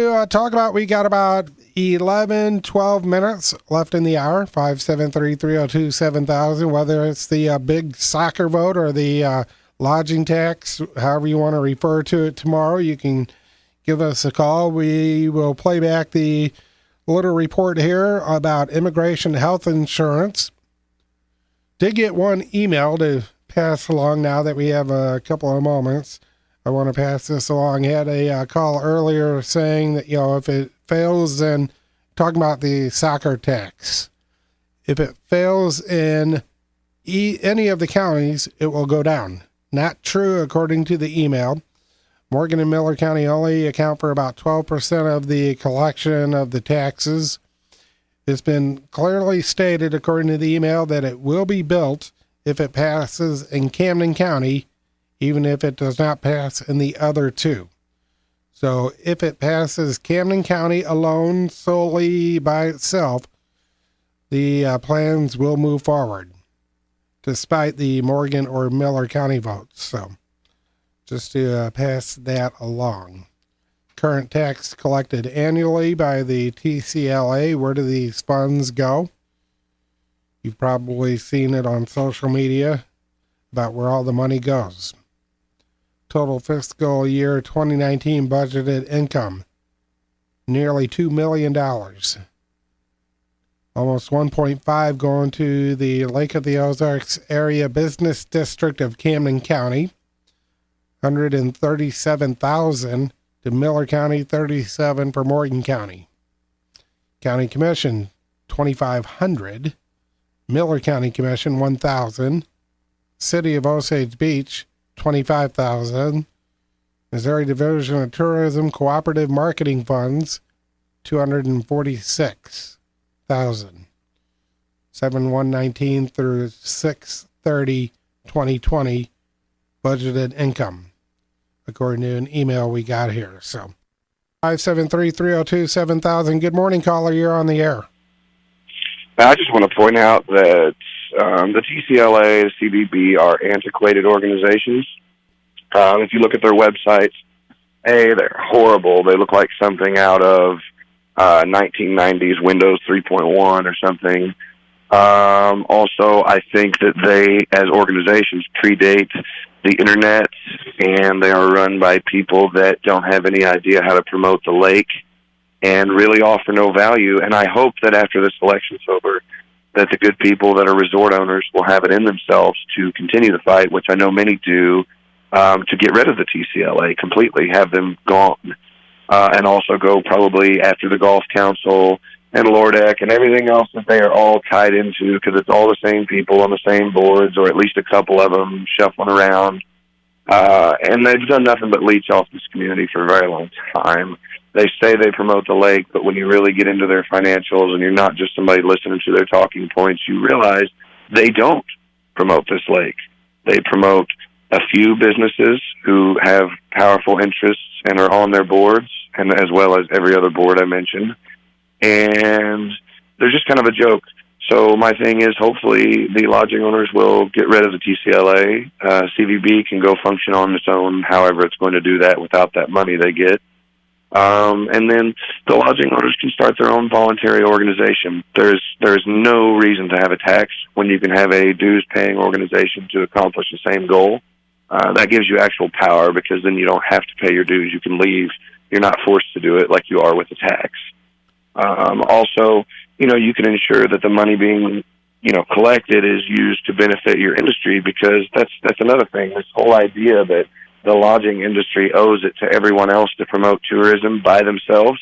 to talk about, we got about 11, 12 minutes left in the hour. 573-302-7000, whether it's the big soccer vote or the lodging tax, however you want to refer to it tomorrow, you can give us a call. We will play back the little report here about immigration health insurance. Did get one email to pass along now that we have a couple of moments. I want to pass this along. Had a call earlier saying that, if it fails, then talking about the soccer tax. If it fails in any of the counties, it will go down. Not true, according to the email. Morgan and Miller County only account for about 12% of the collection of the taxes. It's been clearly stated, according to the email, that it will be built if it passes in Camden County, even if it does not pass in the other two. So if it passes Camden County alone, solely by itself, the plans will move forward, despite the Morgan or Miller County votes. So just to pass that along. Current tax collected annually by the TCLA. Where do these funds go? You've probably seen it on social media about where all the money goes. Total fiscal year 2019 budgeted income, nearly $2 million. Almost 1.5 going to the Lake of the Ozarks Area Business District of Camden County. 137,000 to Miller County, 37 for Morgan County. County Commission, 2,500. Miller County Commission, 1,000. City of Osage Beach, 25,000. Missouri Division of Tourism Cooperative Marketing Funds, 246,000. 7/1/19 through 6/30/2020 budgeted income, according to an email we got here. So 573-302-7000. Good morning, caller. You're on the air. I just want to point out that the TCLA and CBB are antiquated organizations. If you look at their websites, they're horrible. They look like something out of 1990s Windows 3.1 or something. Also, I think that they, as organizations, predate the internet, and they are run by people that don't have any idea how to promote the lake and really offer no value. And I hope that after this election's over, that the good people that are resort owners will have it in themselves to continue the fight, which I know many do, to get rid of the TCLA completely, have them gone, and also go probably after the Golf Council and Lordec and everything else that they are all tied into, because it's all the same people on the same boards, or at least a couple of them shuffling around. And they've done nothing but leech off this community for a very long time. They say they promote the lake, but when you really get into their financials and you're not just somebody listening to their talking points, you realize they don't promote this lake. They promote a few businesses who have powerful interests and are on their boards, and as well as every other board I mentioned. And they're just kind of a joke. So my thing is, hopefully the lodging owners will get rid of the TCLA. CVB can go function on its own, however it's going to do that without that money they get. And then the lodging owners can start their own voluntary organization. There's no reason to have a tax when you can have a dues-paying organization to accomplish the same goal. That gives you actual power, because then you don't have to pay your dues. You can leave. You're not forced to do it like you are with a tax. Also, you can ensure that the money being, collected is used to benefit your industry, because that's another thing. This whole idea that the lodging industry owes it to everyone else to promote tourism by themselves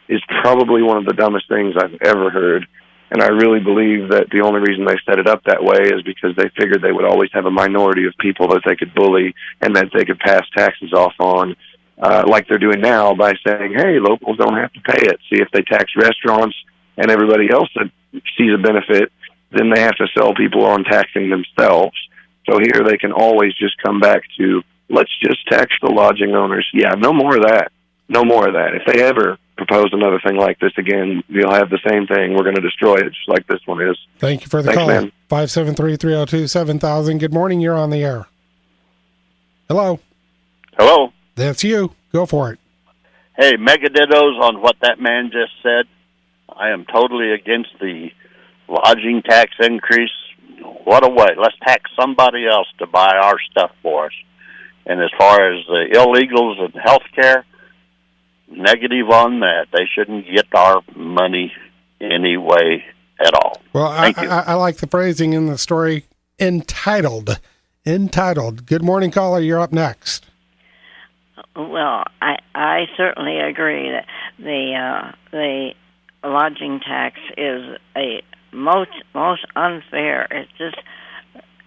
is probably one of the dumbest things I've ever heard. And I really believe that the only reason they set it up that way is because they figured they would always have a minority of people that they could bully and that they could pass taxes off on, like they're doing now by saying, hey, locals don't have to pay it. See, if they tax restaurants and everybody else that sees a benefit, then they have to sell people on taxing themselves. So here they can always just come back to, let's just tax the lodging owners. Yeah, no more of that. No more of that. If they ever propose another thing like this again, you'll have the same thing. We're going to destroy it just like this one is. Thank you for the call. Man. 573-302-7000. Good morning. You're on the air. Hello. Hello. That's you. Go for it. Hey, megadittos on what that man just said. I am totally against the lodging tax increase. What a way. Let's tax somebody else to buy our stuff for us. And as far as the illegals and health care, negative on that. They shouldn't get our money anyway at all. Well, Thank you. I like the phrasing in the story, entitled. Entitled. Good morning, caller. You're up next. Well, I certainly agree that the lodging tax is a most unfair. It's just,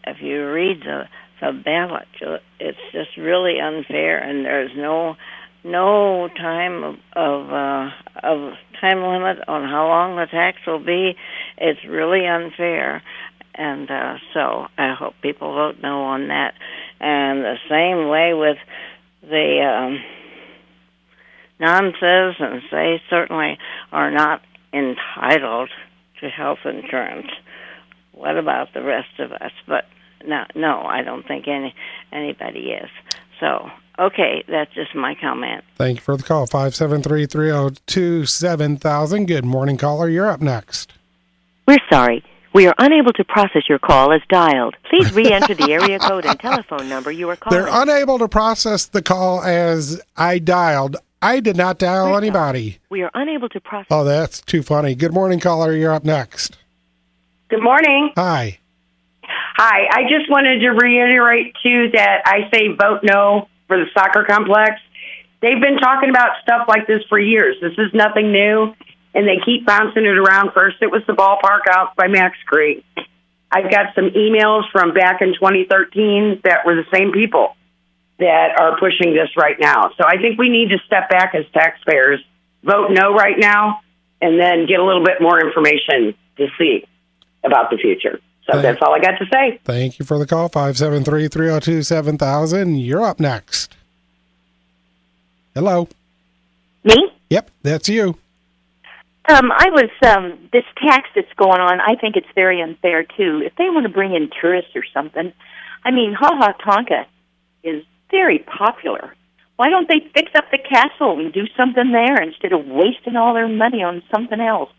if you read the ballot, it's just really unfair, and there's no time of time limit on how long the tax will be. It's really unfair, and so I hope people vote no on that. And the same way with the non-citizens, they certainly are not entitled to health insurance. What about the rest of us? But no, I don't think anybody is. So, okay, that's just my comment. Thank you for the call. 573-302-7000. Good morning, caller. You're up next. We're sorry. We are unable to process your call as dialed. Please re-enter the area code and telephone number you are calling. They're unable to process the call as I dialed. I did not dial anybody. We are unable to process. Oh, that's too funny. Good morning, caller. You're up next. Good morning. Hi. Hi. I just wanted to reiterate, too, that I say vote no for the soccer complex. They've been talking about stuff like this for years. This is nothing new, and they keep bouncing it around. First, it was the ballpark out by Max Creek. I've got some emails from back in 2013 that were the same people that are pushing this right now. So I think we need to step back as taxpayers, vote no right now, and then get a little bit more information to see about the future. So that's all I got to say. Thank you for the call. 573-302-7000. You're up next. Hello. Me? Yep, that's you. This tax that's going on, I think it's very unfair, too. If they want to bring in tourists or something, I mean, Ha Tonka is very popular. Why don't they fix up the castle and do something there instead of wasting all their money on something else?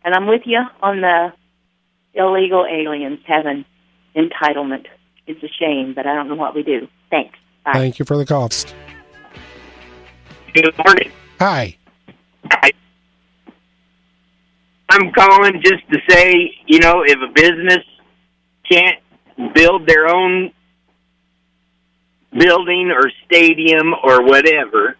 And I'm with you on the illegal aliens having entitlement. It's a shame, but I don't know what we do. Thanks. Bye. Thank you for the call. Good morning. Hi. I'm calling just to say, if a business can't build their own building or stadium or whatever,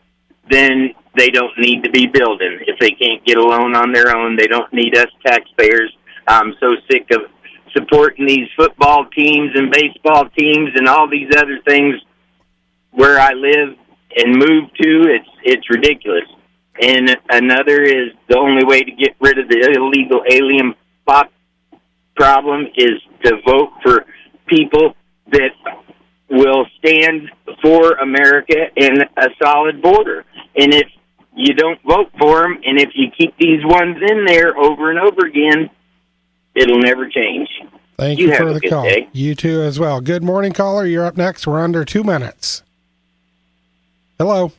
then they don't need to be building. If they can't get a loan on their own, they don't need us taxpayers. I'm so sick of supporting these football teams and baseball teams and all these other things where I live and move to. It's ridiculous. And another is the only way to get rid of the illegal alien problem is to vote for people that will stand for America and a solid border. And if you don't vote for them, and if you keep these ones in there over and over again, it'll never change. Thank you for have a the good call. day. You too as well. Good morning, caller. You're up next. We're under 2 minutes. Hello.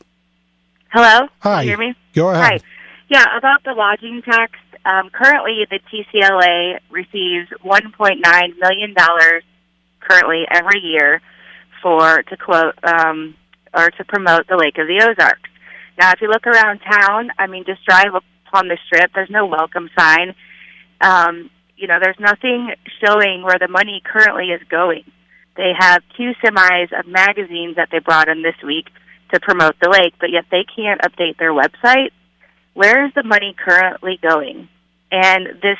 Hello? Hi. Can you hear me? Go ahead. Hi. Yeah, about the lodging tax. Currently, the TCLA receives $1.9 million currently every year to promote the Lake of the Ozarks. Now, if you look around town, just drive upon the strip. There's no welcome sign. There's nothing showing where the money currently is going. They have 2 semis of magazines that they brought in this week to promote the lake, but yet they can't update their website. Where is the money currently going? And this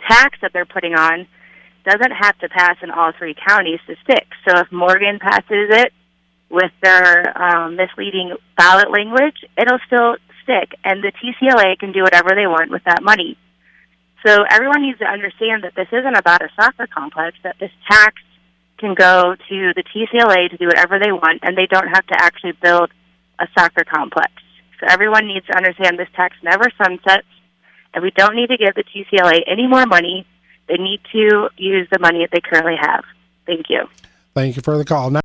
tax that they're putting on doesn't have to pass in all 3 counties to stick. So if Morgan passes it with their misleading ballot language, it'll still stick, and the TCLA can do whatever they want with that money. So everyone needs to understand that this isn't about a soccer complex, that this tax can go to the TCLA to do whatever they want, and they don't have to actually build a soccer complex. So everyone needs to understand this tax never sunsets, and we don't need to give the TCLA any more money. They need to use the money that they currently have. Thank you. Thank you for the call.